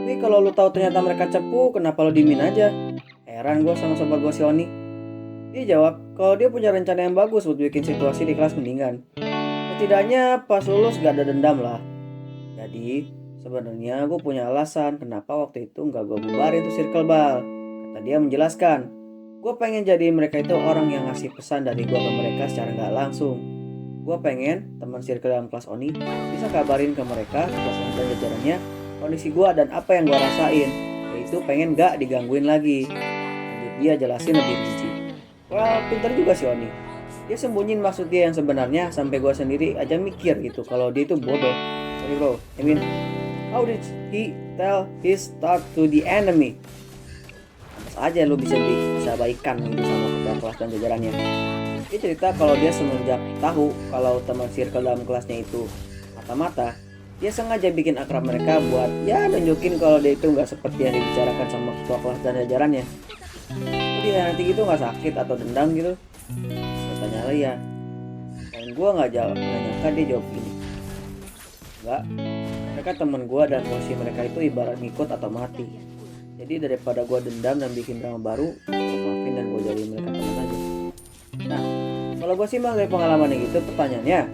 Tapi kalau lu tahu ternyata mereka cepu, kenapa lu diemin aja? Heran gue sama sobat gue si Oni. Dia jawab kalau dia punya rencana yang bagus buat bikin situasi di kelas mendingan. Setidaknya pas lulus gak ada dendam lah. Jadi sebenarnya gue punya alasan kenapa waktu itu nggak gue bubarin tuh circle bal. Kata dia menjelaskan, gue pengen jadi mereka itu orang yang ngasih pesan dari gue ke mereka secara nggak langsung. Gue pengen teman circle dalam kelas Oni bisa kabarin ke mereka kelas dan jajarannya kondisi gue dan apa yang gue rasain. Yaitu pengen gak digangguin lagi. Lanjut dia jelasin lebih rinci. Wah pintar juga si Oni. Dia sembunyiin maksud dia yang sebenarnya sampai gue sendiri aja mikir gitu kalau dia itu bodoh. Sorry bro, I mean, how did he tell his thought to the enemy? Pantas aja lu bisa baikan gitu sama ketua kelas dan jajarannya. Dia cerita kalau dia semenjak tahu kalau teman circle dalam kelasnya itu mata-mata, dia sengaja bikin akrab mereka buat ya nunjukin kalau dia itu nggak seperti yang dibicarakan sama ketua kelas dan jajarannya. Jadi nanti gitu nggak sakit atau dendam gitu? Tanya lah ya. Dan gue nggak nyangka dia jawab gini. Enggak, mereka teman gue dan posisi mereka itu ibarat ngikut atau mati. Jadi daripada gue dendam dan bikin drama baru, gue maafin dan gue jadi mereka teman aja. Nah, kalau gue sih mah dari pengalaman gitu, pertanyaannya,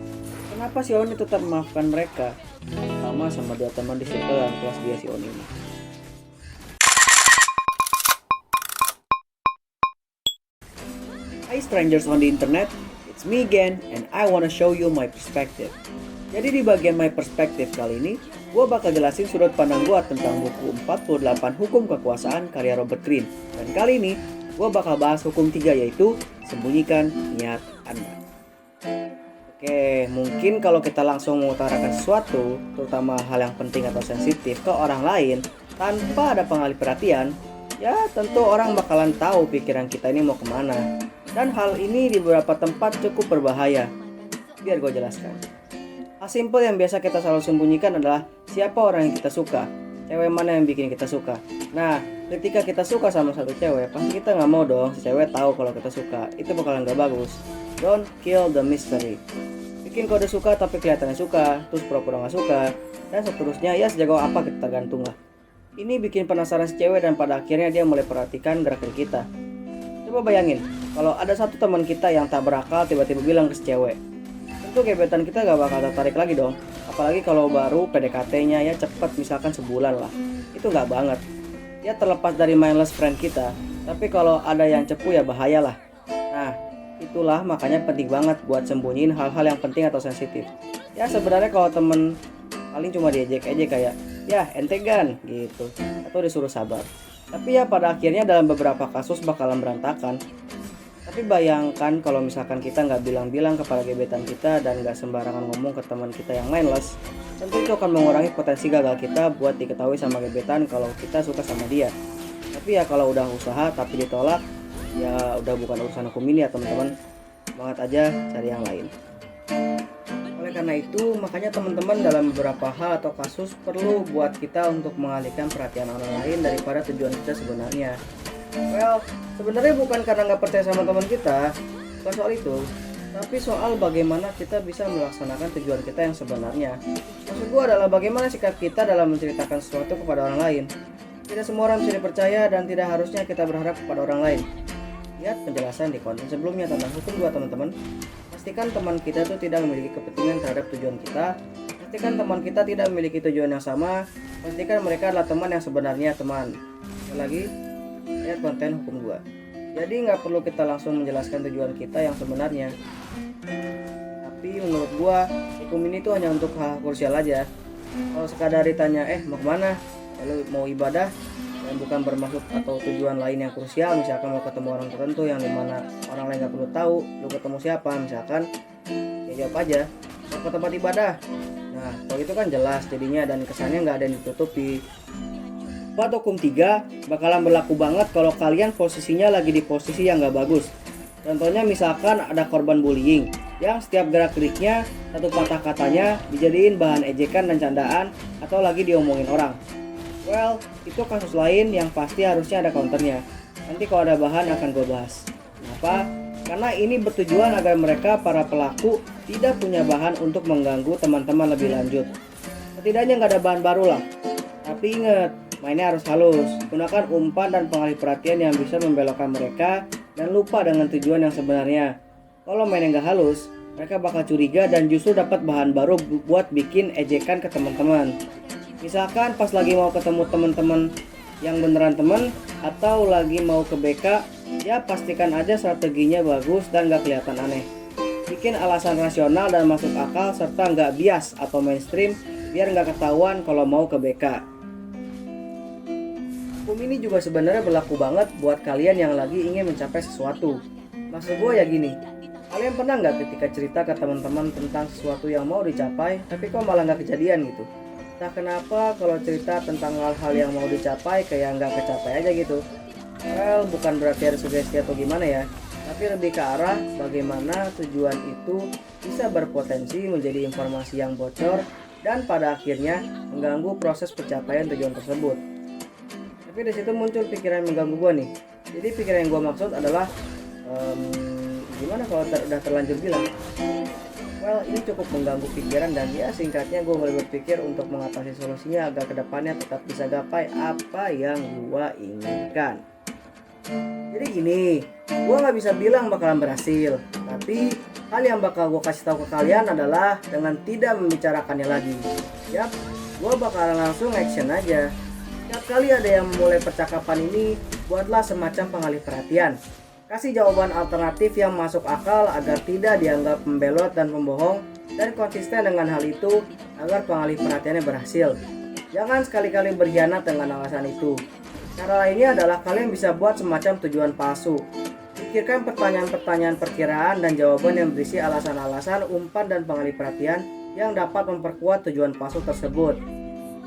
kenapa si Oni tetap memaafkan mereka? Sama dua teman di circle dalam kelas dia si Oni ini. Hi strangers on the internet, it's me again and I wanna show you my perspective. Jadi di bagian my perspective kali ini, gue bakal jelasin sudut pandang gue tentang buku 48 Hukum Kekuasaan karya Robert Greene. Dan kali ini, gue bakal bahas hukum 3 yaitu sembunyikan niat Anda. Oke, mungkin kalau kita langsung mengutarakan sesuatu, terutama hal yang penting atau sensitif ke orang lain, tanpa ada pengalih perhatian, ya tentu orang bakalan tahu pikiran kita ini mau kemana. Dan hal ini di beberapa tempat cukup berbahaya. Biar gue jelaskan. Hal simpel yang biasa kita selalu sembunyikan adalah siapa orang yang kita suka, cewek mana yang bikin kita suka. Nah, ketika kita suka sama satu cewek, pasti kita nggak mau dong si cewek tahu kalau kita suka. Itu bakalan nggak bagus. Don't kill the mystery. Bikin kode suka tapi kelihatannya suka, terus pura-pura nggak suka, dan seterusnya. Ya sejago apa kita tergantung lah. Ini bikin penasaran si cewek dan pada akhirnya dia mulai perhatikan gerakan kita. Coba bayangin, kalau ada satu teman kita yang tak berakal tiba-tiba bilang ke si cewek, tentu gebetan kita gak bakal tertarik lagi dong. Apalagi kalau baru PDKT-nya ya cepet, misalkan sebulan lah. Itu gak banget. Ya terlepas dari mindless friend kita, tapi kalau ada yang cepu ya bahaya lah. Nah, itulah makanya penting banget buat sembunyiin hal-hal yang penting atau sensitif. Ya sebenarnya kalau temen paling cuma diejek aja kayak, ya entegan gitu, atau disuruh sabar. Tapi ya pada akhirnya dalam beberapa kasus bakalan berantakan. Tapi bayangkan kalau misalkan kita nggak bilang-bilang kepada gebetan kita dan nggak sembarangan ngomong ke teman kita yang mindless, tentu itu akan mengurangi potensi gagal kita buat diketahui sama gebetan kalau kita suka sama dia. Tapi ya kalau udah usaha tapi ditolak, ya udah bukan urusan hukum ini ya teman-teman. Semangat aja cari yang lain. Oleh karena itu, makanya teman-teman dalam beberapa hal atau kasus perlu buat kita untuk mengalihkan perhatian orang lain daripada tujuan kita sebenarnya. Well, sebenarnya bukan karena nggak percaya sama teman kita, bukan soal itu, tapi soal bagaimana kita bisa melaksanakan tujuan kita yang sebenarnya. Maksud gue adalah bagaimana sikap kita dalam menceritakan sesuatu kepada orang lain. Tidak semua orang bisa dipercaya dan tidak harusnya kita berharap kepada orang lain. Lihat penjelasan di konten sebelumnya tentang hukum 2 teman-teman. Pastikan teman kita itu tidak memiliki kepentingan terhadap tujuan kita. Pastikan teman kita tidak memiliki tujuan yang sama. Pastikan mereka adalah teman yang sebenarnya teman. Sekali lagi, lihat konten hukum 2. Jadi nggak perlu kita langsung menjelaskan tujuan kita yang sebenarnya. Tapi menurut gua, hukum ini tuh hanya untuk hal krusial aja. Kalau sekadar ditanya, mau kemana? Lalu mau ibadah, dan bukan bermaksud atau tujuan lain yang krusial, misalkan mau ketemu orang tertentu yang dimana orang lain nggak perlu tahu lu ketemu siapa, misalkan ya jawab aja mau ke tempat ibadah. Nah kalau itu kan jelas jadinya dan kesannya nggak ada yang ditutupi. Buat hukum 3 bakalan berlaku banget kalau kalian posisinya lagi di posisi yang nggak bagus. Contohnya misalkan ada korban bullying yang setiap gerak geriknya satu patah katanya dijadiin bahan ejekan dan candaan atau lagi diomongin orang. Well, itu kasus lain yang pasti harusnya ada counternya. Nanti kalau ada bahan akan gue bahas. Kenapa? Karena ini bertujuan agar mereka para pelaku tidak punya bahan untuk mengganggu teman-teman lebih lanjut. Setidaknya nggak ada bahan baru lah. Tapi ingat, Mainnya harus halus, gunakan umpan dan pengalih perhatian yang bisa membelokkan mereka dan lupa dengan tujuan yang sebenarnya. Kalau mainnya nggak halus, mereka bakal curiga dan justru dapat bahan baru buat bikin ejekan ke teman-teman. Misalkan pas lagi mau ketemu teman-teman yang beneran temen atau lagi mau ke BK, ya pastikan aja strateginya bagus dan nggak kelihatan aneh. Bikin alasan rasional dan masuk akal serta nggak bias atau mainstream biar nggak ketahuan kalau mau ke BK. Hukum ini juga sebenarnya berlaku banget buat kalian yang lagi ingin mencapai sesuatu. Maksud gue ya gini, kalian pernah nggak ketika cerita ke teman-teman tentang sesuatu yang mau dicapai, tapi kok malah nggak kejadian gitu? Entah kenapa kalau cerita tentang hal-hal yang mau dicapai kayak nggak kecapai aja gitu. Well, bukan berarti ada sugesti atau gimana ya, tapi lebih ke arah bagaimana tujuan itu bisa berpotensi menjadi informasi yang bocor dan pada akhirnya mengganggu proses pencapaian tujuan tersebut. Tapi dari situ muncul pikiran yang mengganggu gue nih. Jadi pikiran yang gue maksud adalah gimana kalau udah terlanjur bilang. Well, ini cukup mengganggu pikiran dan ya singkatnya gue mulai berpikir untuk mengatasi solusinya agar kedepannya tetap bisa gapai apa yang gue inginkan. Jadi gini, gue nggak bisa bilang bakalan berhasil, tapi hal yang bakal gue kasih tahu ke kalian adalah dengan tidak membicarakannya lagi. Yap, gue bakalan langsung action aja. Setiap kali ada yang mulai percakapan ini, buatlah semacam pengalih perhatian. Kasih jawaban alternatif yang masuk akal agar tidak dianggap pembelot dan pembohong, dan konsisten dengan hal itu agar pengalih perhatiannya berhasil. Jangan sekali-kali berkhianat dengan alasan itu. Cara lainnya adalah kalian bisa buat semacam tujuan palsu. Pikirkan pertanyaan-pertanyaan perkiraan dan jawaban yang berisi alasan-alasan, umpan dan pengalih perhatian yang dapat memperkuat tujuan palsu tersebut.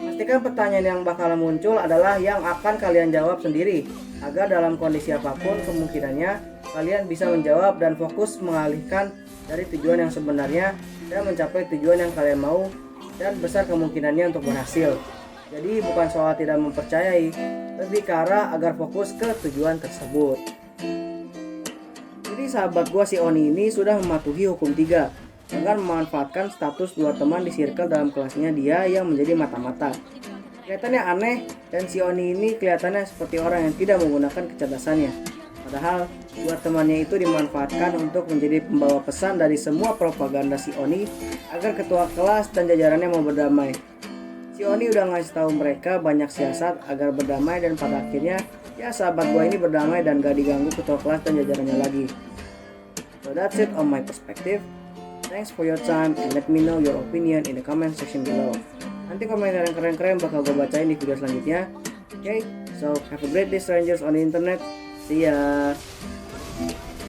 Pastikan pertanyaan yang bakal muncul adalah yang akan kalian jawab sendiri, agar dalam kondisi apapun kemungkinannya kalian bisa menjawab dan fokus mengalihkan dari tujuan yang sebenarnya dan mencapai tujuan yang kalian mau, dan besar kemungkinannya untuk berhasil. Jadi bukan soal tidak mempercayai, lebih ke arah agar fokus ke tujuan tersebut. Jadi sahabat gua si Oni ini sudah mematuhi hukum 3 dengan memanfaatkan status 2 teman di circle dalam kelasnya dia yang menjadi mata-mata. Kelihatannya aneh dan si Oni ini kelihatannya seperti orang yang tidak menggunakan kecerdasannya. Padahal 2 temannya itu dimanfaatkan untuk menjadi pembawa pesan dari semua propaganda si Oni agar ketua kelas dan jajarannya mau berdamai. Si Oni udah ngasih tahu mereka banyak siasat agar berdamai dan pada akhirnya ya sahabat gua ini berdamai dan gak diganggu ketua kelas dan jajarannya lagi. So that's it on my perspective. Thanks for your time and let me know your opinion in the comment section below. Nanti komentar yang keren-keren bakal gue bacain di video selanjutnya. Okay, so have a great day strangers on the internet. See ya.